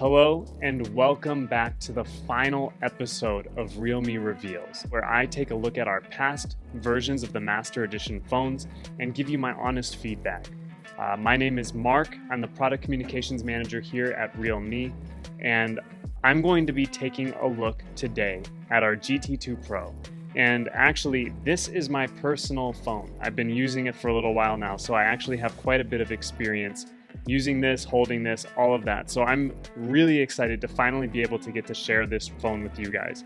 Hello and welcome back to the final episode of Realme Reveals, where I take a look at our past versions of the Master Edition phones and give you my honest feedback. My name is Mark. I'm the Product Communications Manager here at Realme, and I'm going to be taking a look today at our GT2 Pro. And actually, this is my personal phone. I've been using it for a little while now, so I actually have quite a bit of experience using this, holding this, all of that. So I'm really excited to finally be able to get to share this phone with you guys.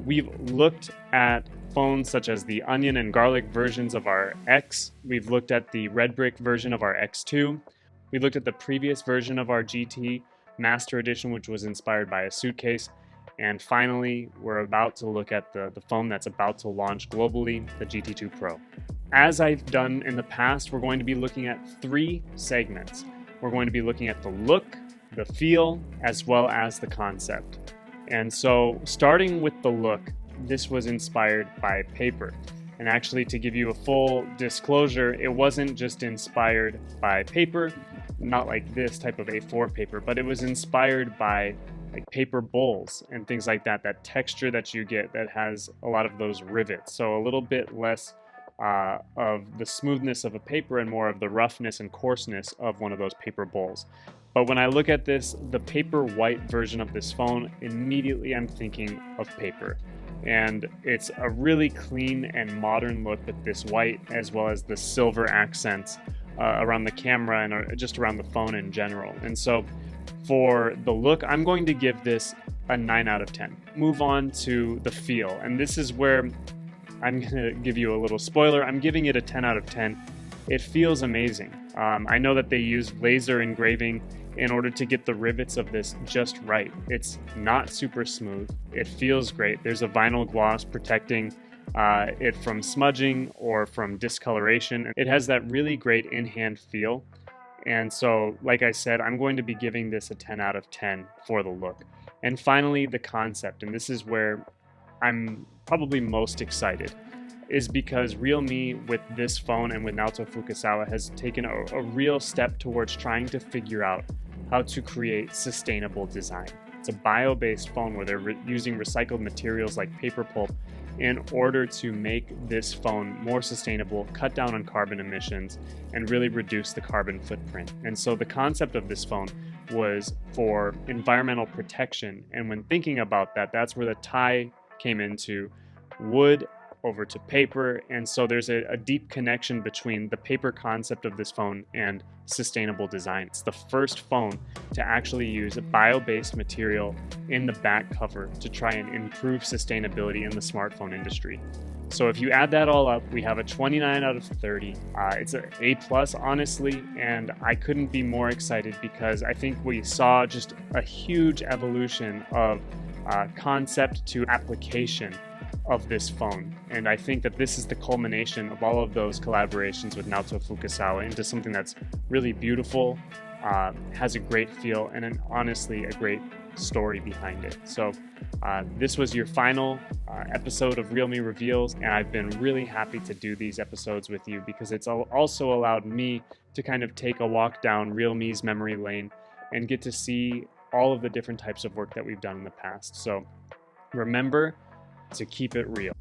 We've looked at phones such as the onion and garlic versions of our X. We've looked at the red brick version of our X2. We looked at the previous version of our GT Master Edition, which was inspired by a suitcase. And finally, we're about to look at the phone that's about to launch globally, the GT2 Pro. As I've done in the past, we're going to be looking at three segments. We're going to be looking at the look, the feel, as well as the concept. And so, starting with the look, this was inspired by paper. And actually, to give you a full disclosure, it wasn't just inspired by paper, not like this type of A4 paper, but it was inspired by like paper bowls and things like that, that texture that you get that has a lot of those rivets. So a little bit less of the smoothness of a paper and more of the roughness and coarseness of one of those paper bowls. But when I look at this, the paper white version of this phone, immediately I'm thinking of paper. And it's a really clean and modern look with this white as well as the silver accents around the camera and just around the phone in general. And so for the look, I'm going to give this a 9 out of 10. Move on to the feel. And this is where I'm going to give you a little spoiler. I'm giving it a 10 out of 10. It feels amazing. I know that they use laser engraving in order to get the rivets of this just right. It's not super smooth. It feels great. There's a vinyl gloss protecting it from smudging or from discoloration. It has that really great in-hand feel. And so, like I said, I'm going to be giving this a 10 out of 10 for the look. And finally, the concept, and this is where I'm probably most excited, is because Realme with this phone and with Naoto Fukasawa has taken a real step towards trying to figure out how to create sustainable design. It's a bio-based phone where they're using recycled materials like paper pulp in order to make this phone more sustainable, cut down on carbon emissions, and really reduce the carbon footprint. And so the concept of this phone was for environmental protection. And when thinking about that, that's where the tie came into wood over to paper. And so there's a deep connection between the paper concept of this phone and sustainable design. It's the first phone to actually use a bio-based material in the back cover to try and improve sustainability in the smartphone industry. So if you add that all up, we have a 29 out of 30. It's an A+, honestly, and I couldn't be more excited because I think we saw just a huge evolution of concept to application of this phone. And I think that this is the culmination of all of those collaborations with Naoto Fukasawa into something that's really beautiful, has a great feel, and honestly a great story behind it. So this was your final episode of Realme Reveals, and I've been really happy to do these episodes with you because it's also allowed me to kind of take a walk down Realme's memory lane and get to see all of the different types of work that we've done in the past. So remember to keep it real.